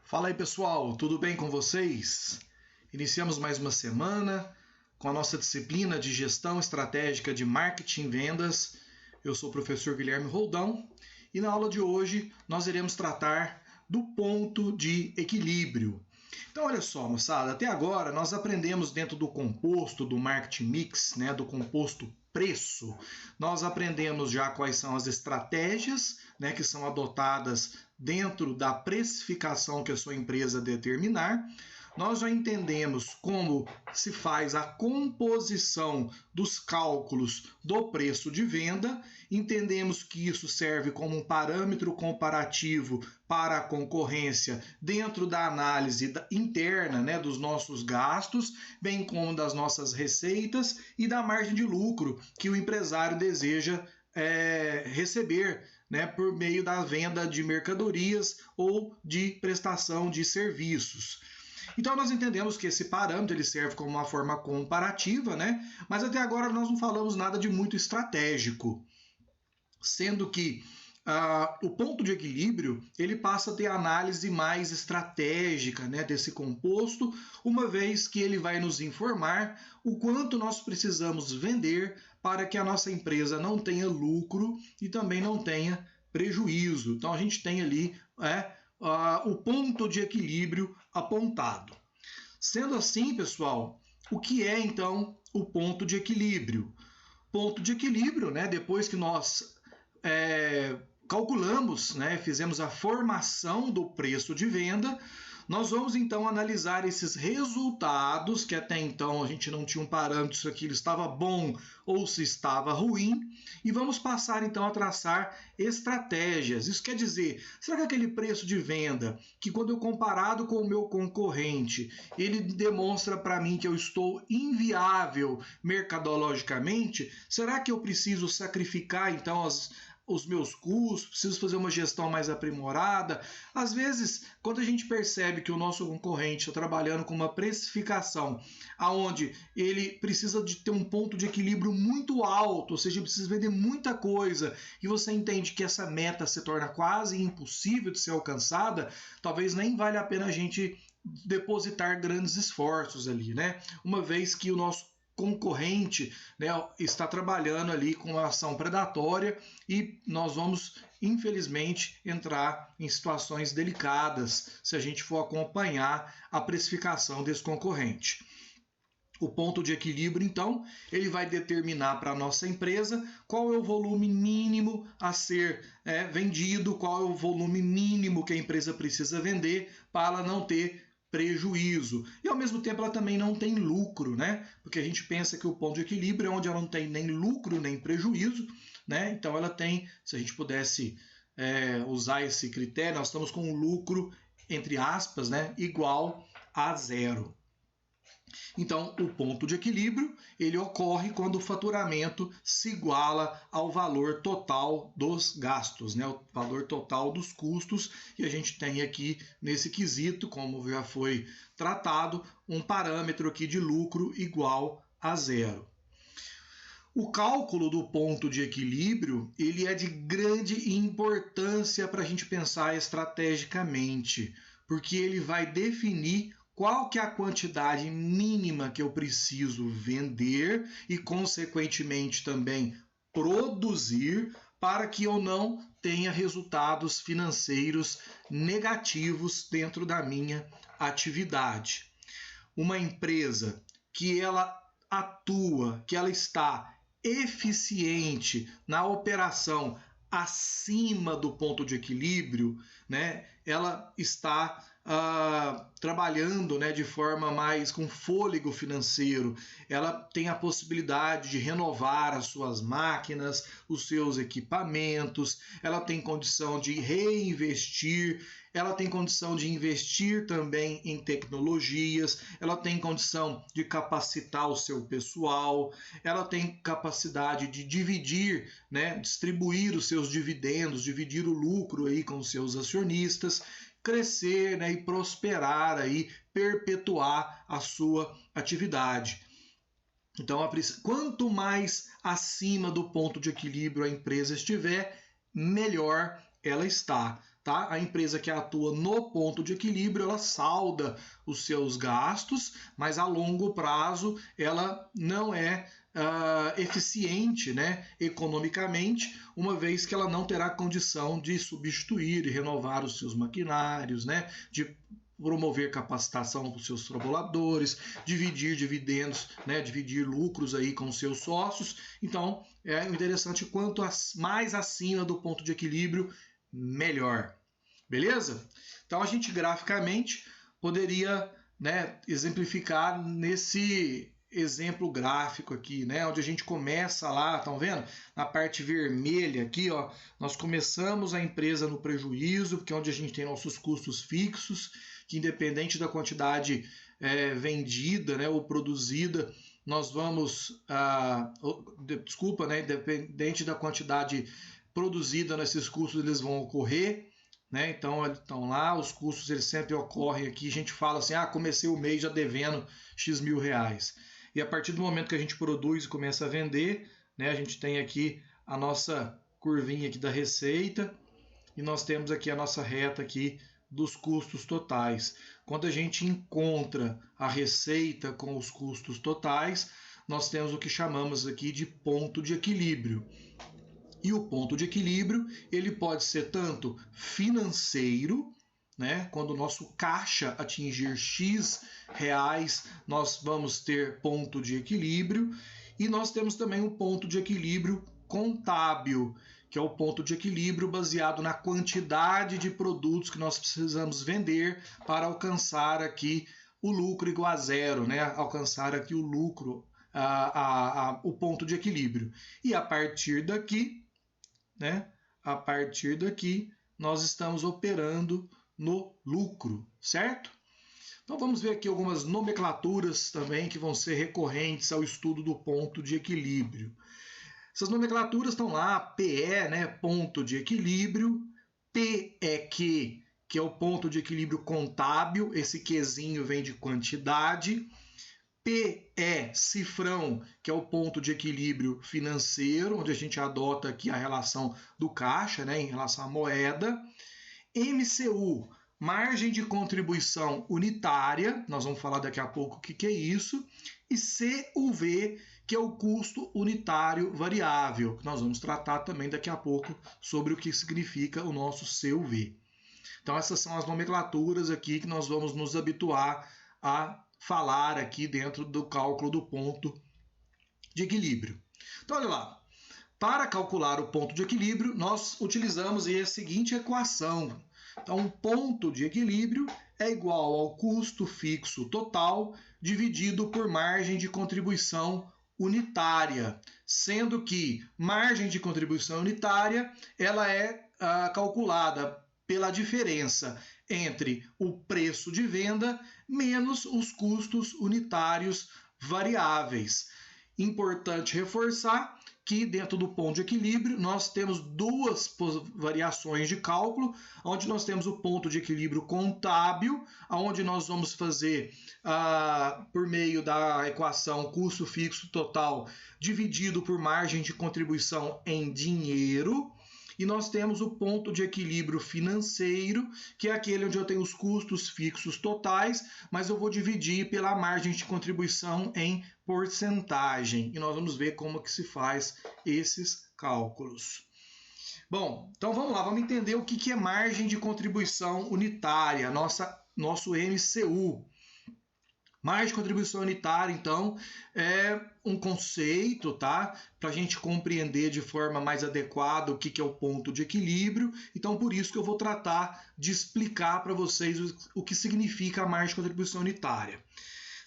Fala aí, pessoal, tudo bem com vocês? Iniciamos mais uma semana com a nossa disciplina de Gestão Estratégica de Marketing e Vendas. Eu sou o professor Guilherme Roldão e na aula de hoje nós iremos tratar do ponto de equilíbrio. Então, olha só, moçada, até agora nós aprendemos dentro do composto do Marketing Mix, do composto preço, nós aprendemos já quais são as estratégias que são adotadas dentro da precificação que a sua empresa determinar. Nós já entendemos como se faz a composição dos cálculos do preço de venda, entendemos que isso serve como um parâmetro comparativo para a concorrência dentro da análise interna dos nossos gastos, bem como das nossas receitas e da margem de lucro que o empresário deseja receber por meio da venda de mercadorias ou de prestação de serviços. Então nós entendemos que esse parâmetro ele serve como uma forma comparativa, mas até agora nós não falamos nada de muito estratégico, sendo que o ponto de equilíbrio ele passa a ter análise mais estratégica desse composto, uma vez que ele vai nos informar o quanto nós precisamos vender para que a nossa empresa não tenha lucro e também não tenha prejuízo. Então a gente tem ali o ponto de equilíbrio apontado. Sendo assim, pessoal, o que é então o ponto de equilíbrio? Ponto de equilíbrio, depois que nós calculamos, fizemos a formação do preço de venda, nós vamos então analisar esses resultados, que até então a gente não tinha um parâmetro se aquilo estava bom ou se estava ruim, e vamos passar então a traçar estratégias. Isso quer dizer, será que aquele preço de venda, que quando eu comparado com o meu concorrente, ele demonstra para mim que eu estou inviável mercadologicamente, será que eu preciso sacrificar então os meus custos, preciso fazer uma gestão mais aprimorada? Às vezes, quando a gente percebe que o nosso concorrente está trabalhando com uma precificação onde ele precisa de ter um ponto de equilíbrio muito alto, ou seja, precisa vender muita coisa, e você entende que essa meta se torna quase impossível de ser alcançada, talvez nem valha a pena a gente depositar grandes esforços ali, uma vez que o nosso concorrente está trabalhando ali com uma ação predatória e nós vamos, infelizmente, entrar em situações delicadas se a gente for acompanhar a precificação desse concorrente. O ponto de equilíbrio, então, ele vai determinar para a nossa empresa qual é o volume mínimo a ser vendido, qual é o volume mínimo que a empresa precisa vender para não ter prejuízo. E ao mesmo tempo ela também não tem lucro, porque a gente pensa que o ponto de equilíbrio é onde ela não tem nem lucro nem prejuízo, então ela tem, se a gente pudesse usar esse critério, nós estamos com um lucro, entre aspas, igual a zero. Então, o ponto de equilíbrio ele ocorre quando o faturamento se iguala ao valor total dos gastos, o valor total dos custos, e a gente tem aqui nesse quesito, como já foi tratado, um parâmetro aqui de lucro igual a zero. O cálculo do ponto de equilíbrio ele é de grande importância para a gente pensar estrategicamente, porque ele vai definir qual que é a quantidade mínima que eu preciso vender e, consequentemente, também produzir para que eu não tenha resultados financeiros negativos dentro da minha atividade. Uma empresa que ela atua, que ela está eficiente na operação acima do ponto de equilíbrio, ela está trabalhando de forma mais com fôlego financeiro, ela tem a possibilidade de renovar as suas máquinas, os seus equipamentos, ela tem condição de reinvestir, ela tem condição de investir também em tecnologias, ela tem condição de capacitar o seu pessoal, ela tem capacidade de dividir, distribuir os seus dividendos, dividir o lucro aí com os seus acionistas, crescer e prosperar, perpetuar a sua atividade. Então, quanto mais acima do ponto de equilíbrio a empresa estiver, melhor ela está. tá? A empresa que atua no ponto de equilíbrio, ela salda os seus gastos, mas a longo prazo ela não é eficiente, né, economicamente, uma vez que ela não terá condição de substituir e renovar os seus maquinários, né, de promover capacitação para os seus trabalhadores, dividir dividendos, né, dividir lucros aí com os seus sócios. Então, é interessante, quanto mais acima do ponto de equilíbrio, melhor. Beleza? Então, a gente graficamente poderia, né, exemplificar nesse exemplo gráfico aqui, né, onde a gente começa lá, estão vendo? Na parte vermelha aqui, ó, nós começamos a empresa no prejuízo, porque é onde a gente tem nossos custos fixos, que independente da quantidade vendida, né, ou produzida, nós vamos, independente da quantidade produzida, nesses custos eles vão ocorrer, né? Então lá, os custos eles sempre ocorrem aqui, a gente fala assim, comecei o mês já devendo X mil reais. E a partir do momento que a gente produz e começa a vender, né, a gente tem aqui a nossa curvinha aqui da receita e nós temos aqui a nossa reta aqui dos custos totais. Quando a gente encontra a receita com os custos totais, nós temos o que chamamos aqui de ponto de equilíbrio. E o ponto de equilíbrio, ele pode ser tanto financeiro, né? Quando o nosso caixa atingir X reais, nós vamos ter ponto de equilíbrio. E nós temos também um ponto de equilíbrio contábil, que é o ponto de equilíbrio baseado na quantidade de produtos que nós precisamos vender para alcançar aqui o lucro igual a zero, né? Alcançar aqui o lucro, o ponto de equilíbrio. E a partir daqui, né? A partir daqui, nós estamos operando no lucro, certo? Então vamos ver aqui algumas nomenclaturas também que vão ser recorrentes ao estudo do ponto de equilíbrio. Essas nomenclaturas estão lá, PE, né, ponto de equilíbrio, PEQ, que é o ponto de equilíbrio contábil, esse Qzinho vem de quantidade, PE, cifrão, que é o ponto de equilíbrio financeiro, onde a gente adota aqui a relação do caixa, né, em relação à moeda, MCU, margem de contribuição unitária, nós vamos falar daqui a pouco o que é isso, e CUV, que é o custo unitário variável, que nós vamos tratar também daqui a pouco sobre o que significa o nosso CUV. Então essas são as nomenclaturas aqui que nós vamos nos habituar a falar aqui dentro do cálculo do ponto de equilíbrio. Então olha lá, para calcular o ponto de equilíbrio, nós utilizamos a seguinte equação. Então, um ponto de equilíbrio é igual ao custo fixo total dividido por margem de contribuição unitária, sendo que margem de contribuição unitária ela é calculada pela diferença entre o preço de venda menos os custos unitários variáveis. Importante reforçar que dentro do ponto de equilíbrio nós temos duas variações de cálculo, onde nós temos o ponto de equilíbrio contábil, onde nós vamos fazer por meio da equação custo fixo total dividido por margem de contribuição em dinheiro. E nós temos o ponto de equilíbrio financeiro, que é aquele onde eu tenho os custos fixos totais, mas eu vou dividir pela margem de contribuição em porcentagem. E nós vamos ver como que se faz esses cálculos. Bom, então vamos lá, vamos entender o que é margem de contribuição unitária, nosso MCU. Margem de contribuição unitária, então, é um conceito, tá? Para a gente compreender de forma mais adequada o que é o ponto de equilíbrio. Então, por isso que eu vou tratar de explicar para vocês o que significa a margem de contribuição unitária.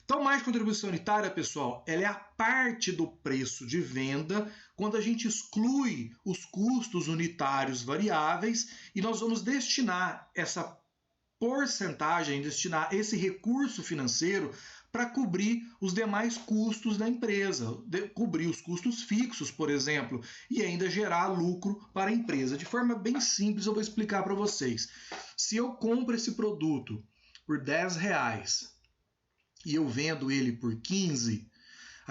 Então, margem de contribuição unitária, pessoal, ela é a parte do preço de venda quando a gente exclui os custos unitários variáveis e nós vamos destinar essa porcentagem, destinar esse recurso financeiro para cobrir os demais custos da empresa, cobrir os custos fixos, por exemplo, e ainda gerar lucro para a empresa. De forma bem simples, eu vou explicar para vocês. Se eu compro esse produto por R$10 e eu vendo ele por 15,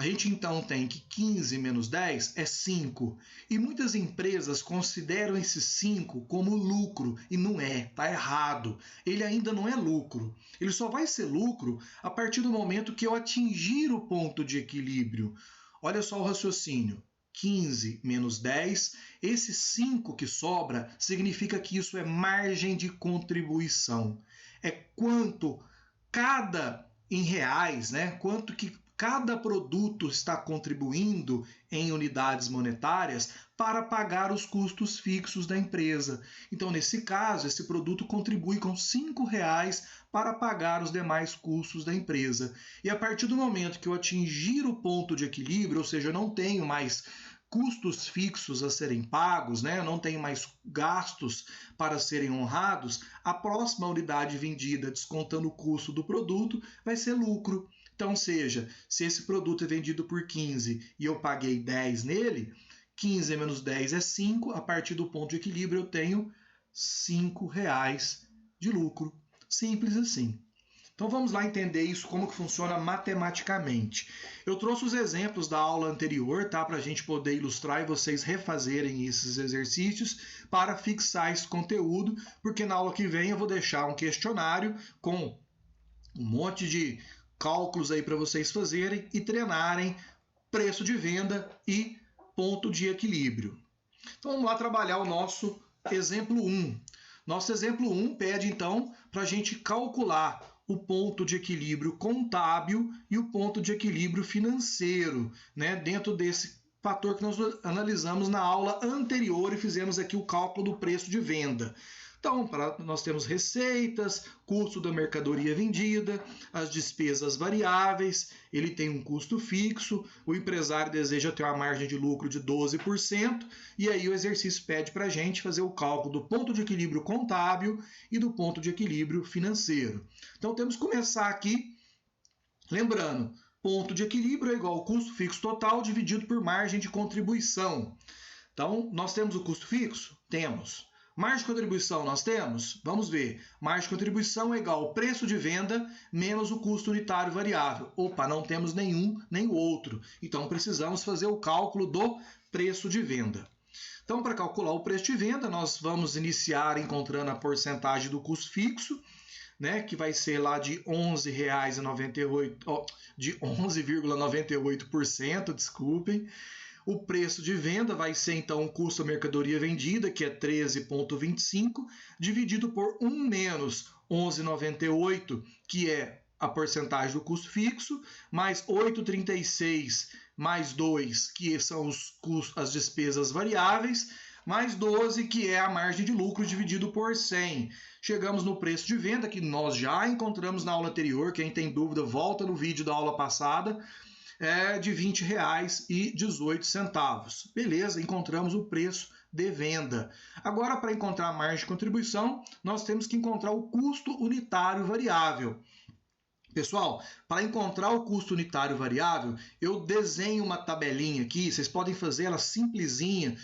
A gente então tem que 15 menos 10 é 5. E muitas empresas consideram esse 5 como lucro. E não é, tá errado. Ele ainda não é lucro. Ele só vai ser lucro a partir do momento que eu atingir o ponto de equilíbrio. Olha só o raciocínio. 15 menos 10, esse 5 que sobra significa que isso é margem de contribuição. É quanto em reais, né? Quanto que cada produto está contribuindo em unidades monetárias para pagar os custos fixos da empresa. Então, nesse caso, esse produto contribui com R$ 5,00 para pagar os demais custos da empresa. E a partir do momento que eu atingir o ponto de equilíbrio, ou seja, eu não tenho mais custos fixos a serem pagos, né? Eu não tenho mais gastos para serem honrados, a próxima unidade vendida, descontando o custo do produto, vai ser lucro. Então, seja, se esse produto é vendido por 15 e eu paguei 10 nele, 15 menos 10 é 5, a partir do ponto de equilíbrio eu tenho R$ 5,00 de lucro. Simples assim. Então vamos lá entender isso, como que funciona matematicamente. Eu trouxe os exemplos da aula anterior, tá? Para a gente poder ilustrar e vocês refazerem esses exercícios para fixar esse conteúdo, porque na aula que vem eu vou deixar um questionário com um monte de cálculos aí para vocês fazerem e treinarem preço de venda e ponto de equilíbrio. Então vamos lá trabalhar o nosso exemplo 1. Nosso exemplo 1 pede então para a gente calcular o ponto de equilíbrio contábil e o ponto de equilíbrio financeiro, né? Dentro desse fator que nós analisamos na aula anterior e fizemos aqui o cálculo do preço de venda. Então, nós temos receitas, custo da mercadoria vendida, as despesas variáveis, ele tem um custo fixo, o empresário deseja ter uma margem de lucro de 12%, e aí o exercício pede para a gente fazer o cálculo do ponto de equilíbrio contábil e do ponto de equilíbrio financeiro. Então, temos que começar aqui, lembrando, ponto de equilíbrio é igual ao custo fixo total dividido por margem de contribuição. Então, nós temos o custo fixo? Temos. Margem de contribuição nós temos? Vamos ver. Margem de contribuição é igual ao preço de venda menos o custo unitário variável. Opa, não temos nenhum nem o outro. Então, precisamos fazer o cálculo do preço de venda. Então, para calcular o preço de venda, nós vamos iniciar encontrando a porcentagem do custo fixo, né, que vai ser lá de R$ 11,98, de 11,98%, desculpem. O preço de venda vai ser, então, o custo da mercadoria vendida, que é 13,25, dividido por 1 menos 11,98, que é a porcentagem do custo fixo, mais 8,36 mais 2, que são as despesas variáveis, mais 12, que é a margem de lucro, dividido por 100. Chegamos no preço de venda, que nós já encontramos na aula anterior. Quem tem dúvida, volta no vídeo da aula passada. É de R$ 20,18. Beleza, encontramos o preço de venda. Agora, para encontrar a margem de contribuição, nós temos que encontrar o custo unitário variável. Pessoal, para encontrar o custo unitário variável, eu desenho uma tabelinha aqui, vocês podem fazer ela simplesinha,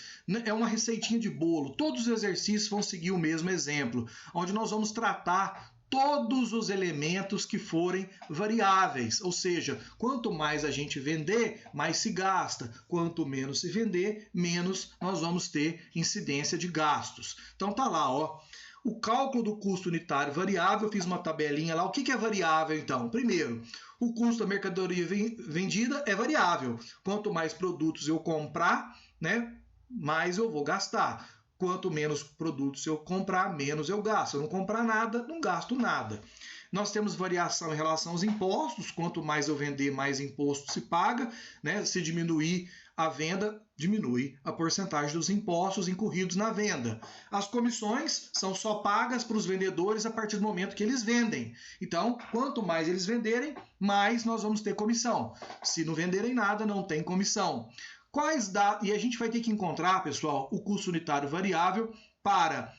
é uma receitinha de bolo. Todos os exercícios vão seguir o mesmo exemplo, onde nós vamos tratar todos os elementos que forem variáveis, ou seja, quanto mais a gente vender, mais se gasta, quanto menos se vender, menos nós vamos ter incidência de gastos. Então tá lá, ó, o cálculo do custo unitário variável, eu fiz uma tabelinha lá. O que é variável então? Primeiro, o custo da mercadoria vendida é variável. Quanto mais produtos eu comprar, né, mais eu vou gastar. Quanto menos produtos eu comprar, menos eu gasto. Se eu não comprar nada, não gasto nada. Nós temos variação em relação aos impostos. Quanto mais eu vender, mais imposto se paga, né? Se diminuir a venda, diminui a porcentagem dos impostos incorridos na venda. As comissões são só pagas para os vendedores a partir do momento que eles vendem. Então, quanto mais eles venderem, mais nós vamos ter comissão. Se não venderem nada, não tem comissão. E a gente vai ter que encontrar, pessoal, o custo unitário variável para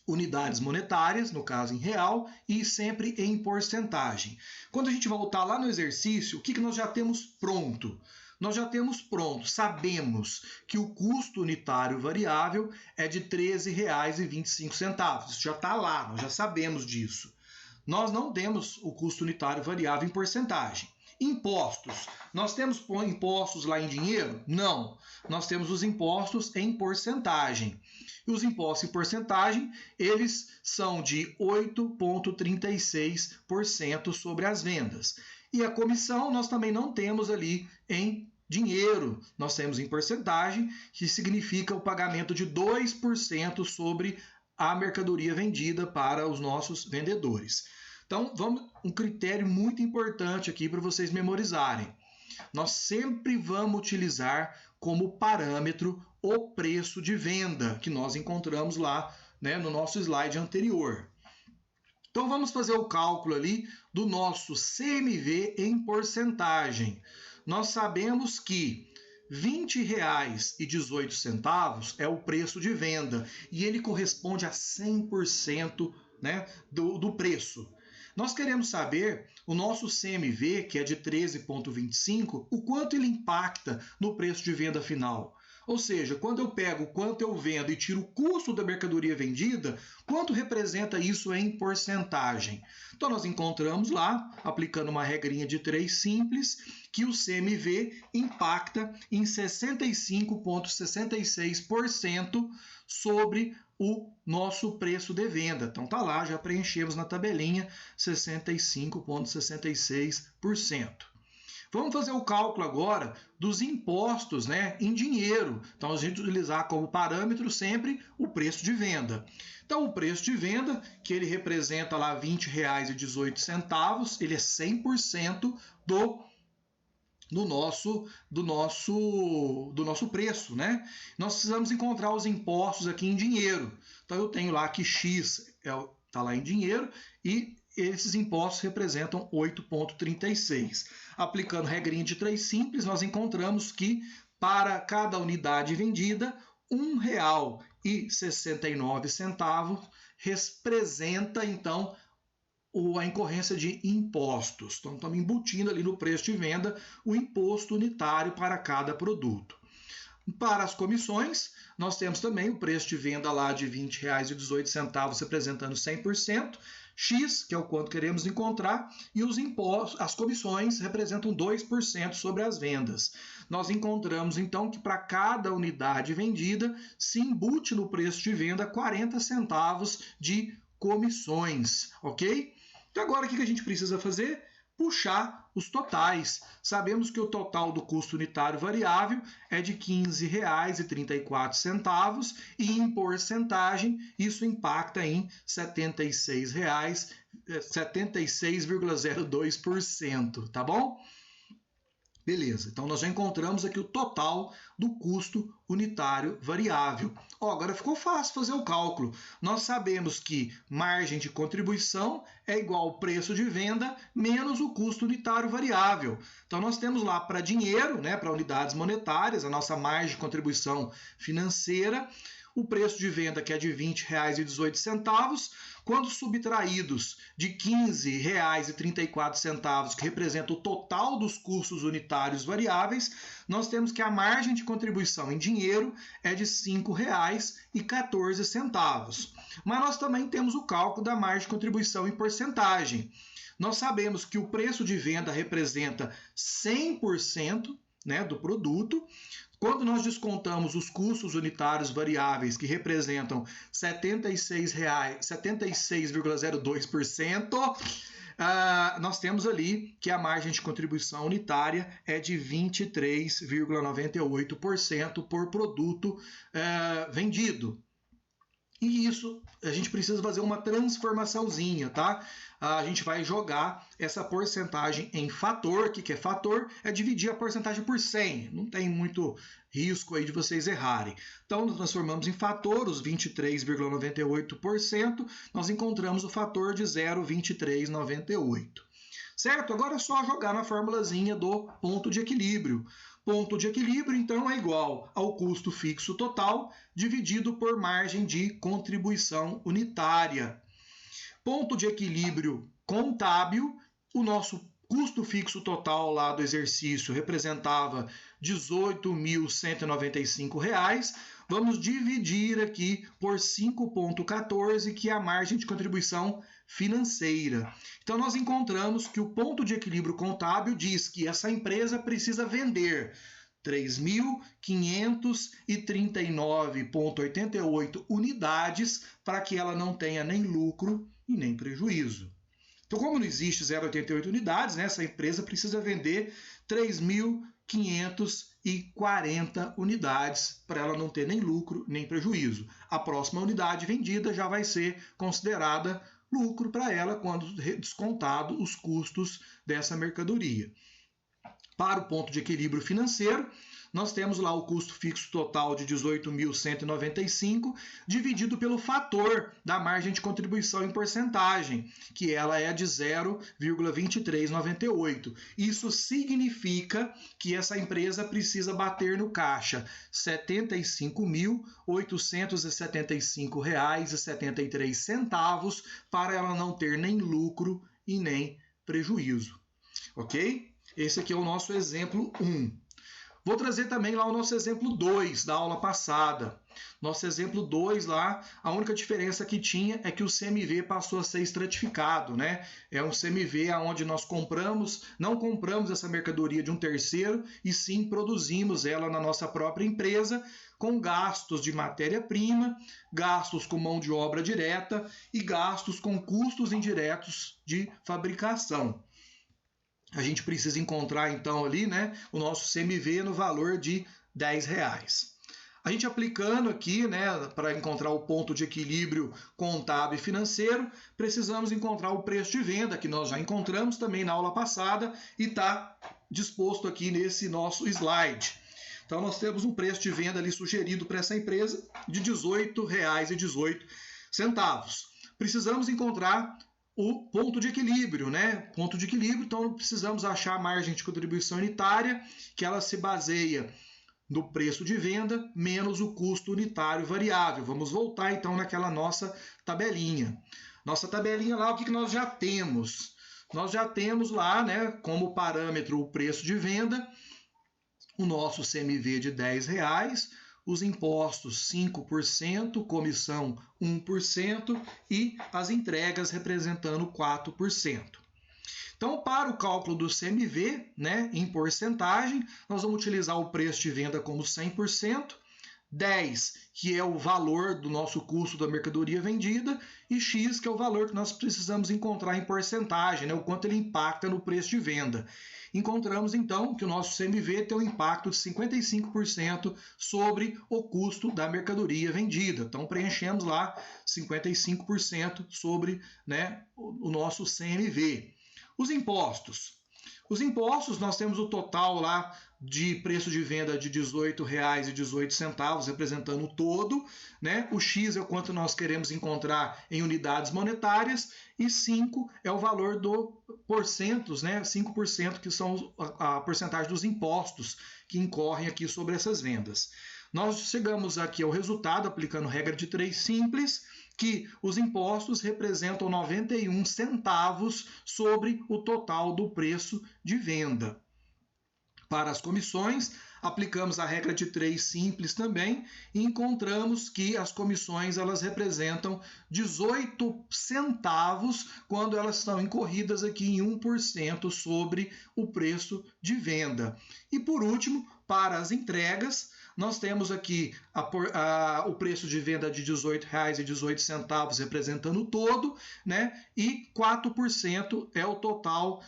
unidades monetárias, no caso em real, e sempre em porcentagem. Quando a gente voltar lá no exercício, o que nós já temos pronto? Nós já temos pronto, sabemos que o custo unitário variável é de R$ 13,25. Isso já está lá, nós já sabemos disso. Nós não temos o custo unitário variável em porcentagem. Impostos. Nós temos impostos lá em dinheiro? Não. Nós temos os impostos em porcentagem. E os impostos em porcentagem, eles são de 8,36% sobre as vendas. E a comissão nós também não temos ali em dinheiro. Nós temos em porcentagem, que significa o pagamento de 2% sobre a mercadoria vendida para os nossos vendedores. Então, um critério muito importante aqui para vocês memorizarem. Nós sempre vamos utilizar como parâmetro o preço de venda, que nós encontramos lá, né, no nosso slide anterior. Então, vamos fazer o cálculo ali do nosso CMV em porcentagem. Nós sabemos que R$ 20,18 é o preço de venda e ele corresponde a 100%, né, do preço. Nós queremos saber o nosso CMV, que é de 13,25, o quanto ele impacta no preço de venda final. Ou seja, quando eu pego quanto eu vendo e tiro o custo da mercadoria vendida, quanto representa isso em porcentagem? Então, nós encontramos lá, aplicando uma regrinha de 3 simples, que o CMV impacta em 65,66% sobre o nosso preço de venda. Então, tá lá, já preenchemos na tabelinha 65,66%. Vamos fazer o cálculo agora dos impostos, né, em dinheiro. Então, a gente utilizar como parâmetro sempre o preço de venda. Então, o preço de venda, que ele representa lá R$ 20,18, ele é 100% do nosso preço, né? Nós precisamos encontrar os impostos aqui em dinheiro. Então, eu tenho lá que X está lá em dinheiro e esses impostos representam 8,36. Aplicando regrinha de 3 simples, nós encontramos que para cada unidade vendida, R$ 1,69 representa, então, a incorrência de impostos. Então, estamos embutindo ali no preço de venda o imposto unitário para cada produto. Para as comissões, nós temos também o preço de venda lá de R$ 20,18 representando 100%, X, que é o quanto queremos encontrar, e os impostos, as comissões representam 2% sobre as vendas. Nós encontramos então que para cada unidade vendida se embute no preço de venda 40 centavos de comissões, ok? Então agora o que a gente precisa fazer? Puxar os totais. Sabemos que o total do custo unitário variável é de R$ 15,34 e em porcentagem isso impacta em R$ 76,02%, tá bom? Beleza, então nós já encontramos aqui o total do custo unitário variável. Agora ficou fácil fazer o cálculo. Nós sabemos que margem de contribuição é igual ao preço de venda menos o custo unitário variável. Então nós temos lá para dinheiro, né, para unidades monetárias, a nossa margem de contribuição financeira, o preço de venda que é de R$ 20,18, quando subtraídos de R$ 15,34, que representa o total dos custos unitários variáveis, nós temos que a margem de contribuição em dinheiro é de R$ 5,14. Mas nós também temos o cálculo da margem de contribuição em porcentagem. Nós sabemos que o preço de venda representa 100%, né, do produto. Quando nós descontamos os custos unitários variáveis, que representam 76,02%, nós temos ali que a margem de contribuição unitária é de 23,98% por produto vendido. E isso, a gente precisa fazer uma transformaçãozinha, tá? A gente vai jogar essa porcentagem em fator. O que é fator? É dividir a porcentagem por 100. Não tem muito risco aí de vocês errarem. Então, nós transformamos em fator os 23,98%. Nós encontramos o fator de 0,2398. Certo? Agora é só jogar na formulazinha do ponto de equilíbrio. Ponto de equilíbrio, então, é igual ao custo fixo total dividido por margem de contribuição unitária. Ponto de equilíbrio contábil, o nosso custo fixo total lá do exercício representava R$ 18.195, vamos dividir aqui por 5,14, que é a margem de contribuição financeira. Então, nós encontramos que o ponto de equilíbrio contábil diz que essa empresa precisa vender 3.539,88 unidades para que ela não tenha nem lucro e nem prejuízo. Então, como não existe 0,88 unidades, né, essa empresa precisa vender 3.540 unidades para ela não ter nem lucro nem prejuízo. A próxima unidade vendida já vai ser considerada lucro para ela quando descontado os custos dessa mercadoria. Para o ponto de equilíbrio financeiro, nós temos lá o custo fixo total de 18.195 dividido pelo fator da margem de contribuição em porcentagem, que ela é de 0,2398. Isso significa que essa empresa precisa bater no caixa R$ 75.875,73 para ela não ter nem lucro e nem prejuízo. Ok? Esse aqui é o nosso exemplo 1. Vou trazer também lá o nosso exemplo 2 da aula passada. Nosso exemplo 2 lá, a única diferença que tinha é que o CMV passou a ser estratificado, né? É um CMV onde nós não compramos essa mercadoria de um terceiro e sim produzimos ela na nossa própria empresa com gastos de matéria-prima, gastos com mão de obra direta e gastos com custos indiretos de fabricação. A gente precisa encontrar, então, ali, né, o nosso CMV no valor de R$10. A gente aplicando aqui, né, para encontrar o ponto de equilíbrio contábil e financeiro, precisamos encontrar o preço de venda, que nós já encontramos também na aula passada e está disposto aqui nesse nosso slide. Então, nós temos um preço de venda ali sugerido para essa empresa de R$ 18,18. Precisamos encontrar o ponto de equilíbrio, né? Ponto de equilíbrio, então precisamos achar a margem de contribuição unitária, que ela se baseia no preço de venda menos o custo unitário variável. Vamos voltar então naquela nossa tabelinha. Nossa tabelinha lá, o que nós já temos? Nós já temos lá, né, como parâmetro o preço de venda, o nosso CMV de R$10, os impostos 5%, comissão 1% e as entregas representando 4%. Então, para o cálculo do CMV, né, em porcentagem, nós vamos utilizar o preço de venda como 100%, 10, que é o valor do nosso custo da mercadoria vendida, e X, que é o valor que nós precisamos encontrar em porcentagem, né, o quanto ele impacta no preço de venda. Encontramos, então, que o nosso CMV tem um impacto de 55% sobre o custo da mercadoria vendida. Então, preenchemos lá 55% sobre, né, o nosso CMV. Os impostos. Os impostos, nós temos o total lá de preço de venda de R$ 18,18, representando o todo, né? O X é o quanto nós queremos encontrar em unidades monetárias e 5 é o valor do porcentos, né? 5% que são a porcentagem dos impostos que incorrem aqui sobre essas vendas. Nós chegamos aqui ao resultado aplicando regra de 3 simples, que os impostos representam 91 centavos sobre o total do preço de venda. Para as comissões, aplicamos a regra de 3 simples também e encontramos que as comissões elas representam 18 centavos quando elas estão incorridas aqui em 1% sobre o preço de venda. E por último, para as entregas, nós temos aqui o preço de venda de R$ 18,18 representando o todo, né? E 4% é o total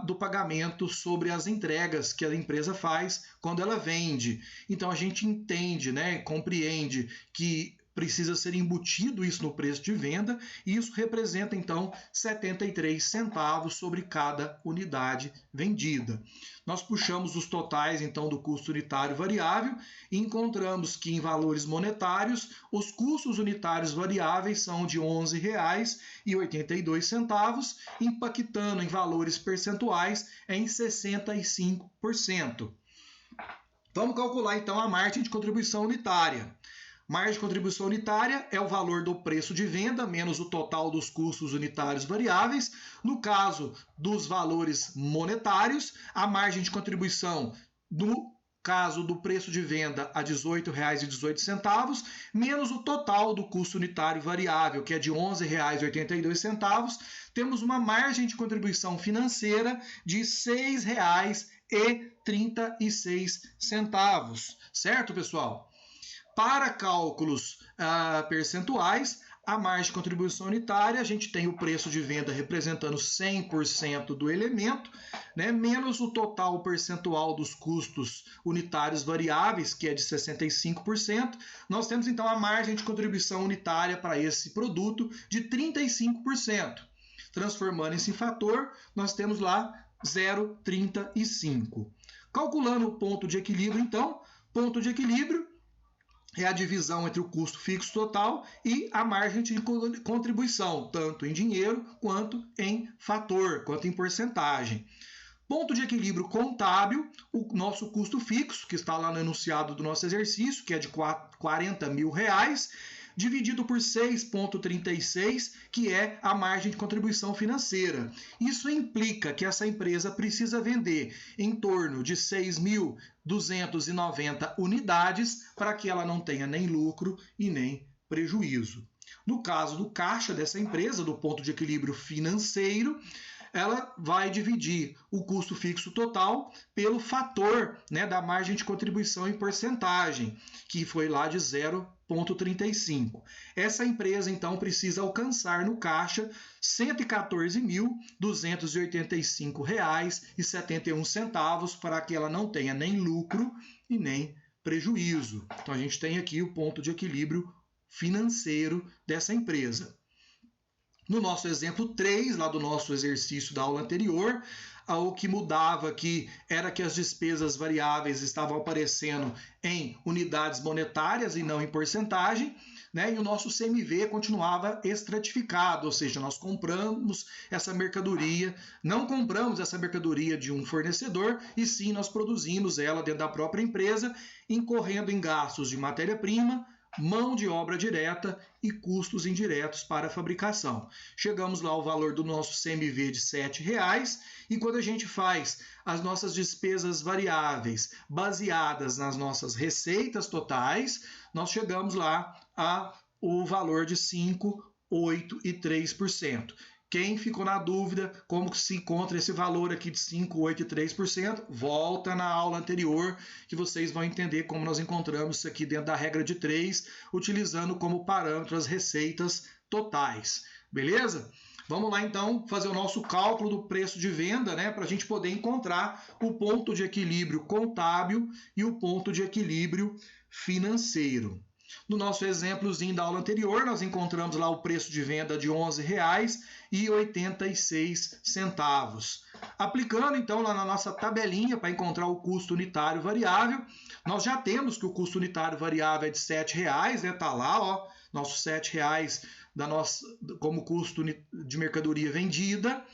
do pagamento sobre as entregas que a empresa faz quando ela vende. Então a gente entende, né? Compreende que precisa ser embutido isso no preço de venda, e isso representa, então, 73 centavos sobre cada unidade vendida. Nós puxamos os totais, então, do custo unitário variável e encontramos que, em valores monetários, os custos unitários variáveis são de R$ 11,82, impactando em valores percentuais em 65%. Vamos calcular, então, a margem de contribuição unitária. Margem de contribuição unitária é o valor do preço de venda menos o total dos custos unitários variáveis. No caso dos valores monetários, a margem de contribuição caso do preço de venda a R$ 18,18, menos o total do custo unitário variável, que é de R$ 11,82, temos uma margem de contribuição financeira de R$ 6,36, certo, pessoal? Para cálculos percentuais, a margem de contribuição unitária, a gente tem o preço de venda representando 100% do elemento, né, menos o total percentual dos custos unitários variáveis, que é de 65%. Nós temos, então, a margem de contribuição unitária para esse produto de 35%. Transformando isso em fator, nós temos lá 0,35. Calculando o ponto de equilíbrio, então, ponto de equilíbrio é a divisão entre o custo fixo total e a margem de contribuição, tanto em dinheiro quanto em fator, quanto em porcentagem. Ponto de equilíbrio contábil, o nosso custo fixo, que está lá no enunciado do nosso exercício, que é de R$40 mil, dividido por 6,36, que é a margem de contribuição financeira. Isso implica que essa empresa precisa vender em torno de 6.290 unidades para que ela não tenha nem lucro e nem prejuízo. No caso do caixa dessa empresa, do ponto de equilíbrio financeiro, ela vai dividir o custo fixo total pelo fator, né, da margem de contribuição em porcentagem, que foi lá de 0,35. Essa empresa, então, precisa alcançar no caixa R$ 114.285,71 para que ela não tenha nem lucro e nem prejuízo. Então, a gente tem aqui o ponto de equilíbrio financeiro dessa empresa. No nosso exemplo 3, lá do nosso exercício da aula anterior, o que mudava aqui era que as despesas variáveis estavam aparecendo em unidades monetárias e não em porcentagem, né? E o nosso CMV continuava estratificado, ou seja, nós compramos essa mercadoria, não compramos essa mercadoria de um fornecedor, e sim nós produzimos ela dentro da própria empresa, incorrendo em gastos de matéria-prima, mão de obra direta e custos indiretos para a fabricação. Chegamos lá ao valor do nosso CMV de R$ 7,00, e quando a gente faz as nossas despesas variáveis baseadas nas nossas receitas totais, nós chegamos lá ao valor de 5,83%. Quem ficou na dúvida como se encontra esse valor aqui de 5,83%, volta na aula anterior que vocês vão entender como nós encontramos isso aqui dentro da regra de 3, utilizando como parâmetro as receitas totais. Beleza? Vamos lá então fazer o nosso cálculo do preço de venda, né, para a gente poder encontrar o ponto de equilíbrio contábil e o ponto de equilíbrio financeiro. No nosso exemplozinho da aula anterior, nós encontramos lá o preço de venda de R$ 11,86. Aplicando, então, lá na nossa tabelinha para encontrar o custo unitário variável, nós já temos que o custo unitário variável é de R$ 7,00, né? Está lá, ó, nosso R$ 7,00 como custo de mercadoria vendida.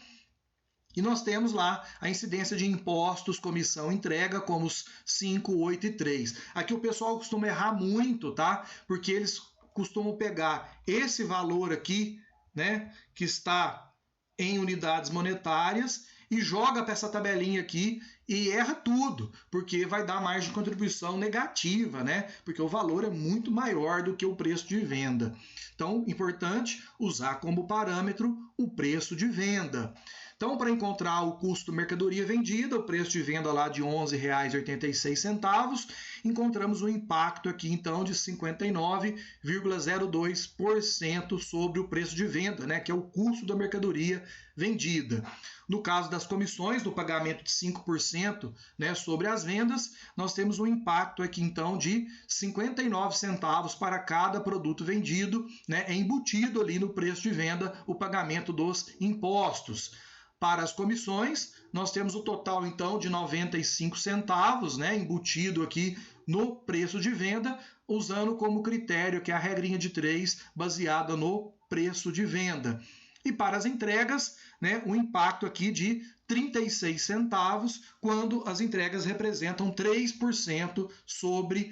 E nós temos lá a incidência de impostos, comissão, entrega, como os 5, 8 e 3. Aqui o pessoal costuma errar muito, tá? Porque eles costumam pegar esse valor aqui, né, que está em unidades monetárias, e joga para essa tabelinha aqui e erra tudo, porque vai dar margem de contribuição negativa, né? Porque o valor é muito maior do que o preço de venda. Então, importante usar como parâmetro o preço de venda. Então, para encontrar o custo mercadoria vendida, o preço de venda lá de R$ 11,86, encontramos um impacto aqui, então, de 59,02% sobre o preço de venda, né, que é o custo da mercadoria vendida. No caso das comissões, do pagamento de 5%, né, sobre as vendas, nós temos um impacto aqui, então, de 59 centavos para cada produto vendido, né, é embutido ali no preço de venda o pagamento dos impostos. Para as comissões, nós temos o total, então, de 95 centavos, né, embutido aqui no preço de venda, usando como critério, que é a regrinha de 3, baseada no preço de venda. E para as entregas, né, um impacto aqui de 36 centavos, quando as entregas representam 3% sobre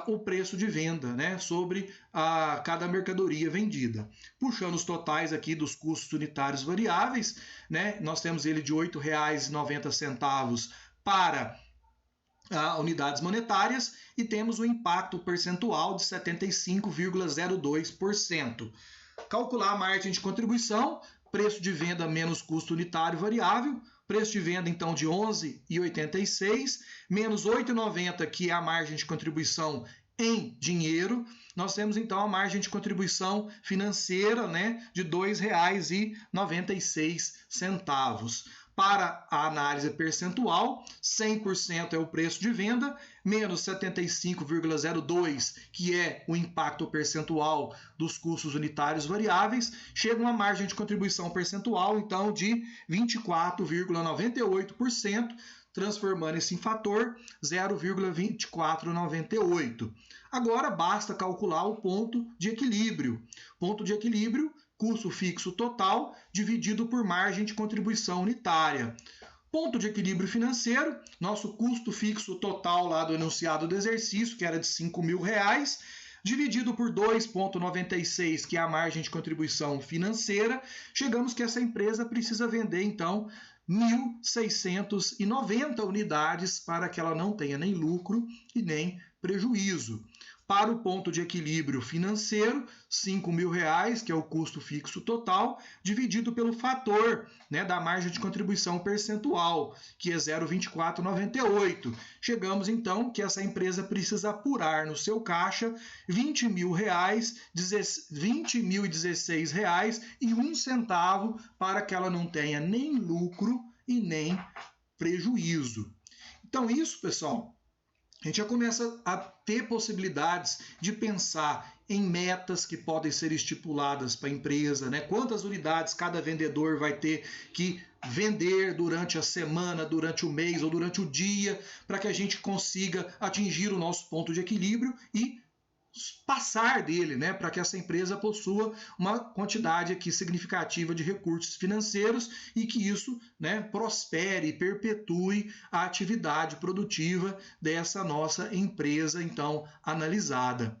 o preço de venda, né, sobre cada mercadoria vendida. Puxando os totais aqui dos custos unitários variáveis, né, nós temos ele de R$ 8,90 para unidades monetárias e temos o impacto percentual de 75,02%. Calcular a margem de contribuição, preço de venda menos custo unitário variável, preço de venda então de 11,86, menos 8,90, que é a margem de contribuição em dinheiro, nós temos então a margem de contribuição financeira, né, de R$ 2,96. Para a análise percentual, 100% é o preço de venda, menos 75,02, que é o impacto percentual dos custos unitários variáveis, chega uma margem de contribuição percentual, então, de 24,98%, transformando esse em fator 0,2498. Agora basta calcular o ponto de equilíbrio. Ponto de equilíbrio, custo fixo total dividido por margem de contribuição unitária. Ponto de equilíbrio financeiro, nosso custo fixo total lá do enunciado do exercício, que era de R$ 5.000, dividido por 2,96, que é a margem de contribuição financeira, chegamos que essa empresa precisa vender, então, 1.690 unidades para que ela não tenha nem lucro e nem prejuízo. Para o ponto de equilíbrio financeiro, R$ 5.000, que é o custo fixo total, dividido pelo fator, né, da margem de contribuição percentual, que é 0,2498. Chegamos, então, que essa empresa precisa apurar no seu caixa R$ 20.016,01 para que ela não tenha nem lucro e nem prejuízo. Então, isso, pessoal, a gente já começa a ter possibilidades de pensar em metas que podem ser estipuladas para a empresa, né? Quantas unidades cada vendedor vai ter que vender durante a semana, durante o mês ou durante o dia, para que a gente consiga atingir o nosso ponto de equilíbrio e passar dele, né, para que essa empresa possua uma quantidade aqui significativa de recursos financeiros e que isso, né, prospere e perpetue a atividade produtiva dessa nossa empresa, então, analisada.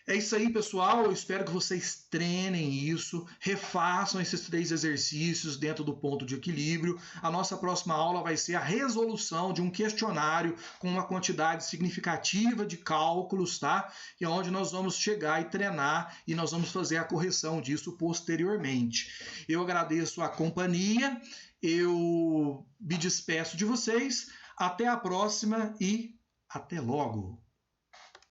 É isso aí, pessoal. Eu espero que vocês treinem isso, refaçam esses 3 exercícios dentro do ponto de equilíbrio. A nossa próxima aula vai ser a resolução de um questionário com uma quantidade significativa de cálculos, tá? E é onde nós vamos chegar e treinar e nós vamos fazer a correção disso posteriormente. Eu agradeço a companhia, eu me despeço de vocês. Até a próxima e até logo!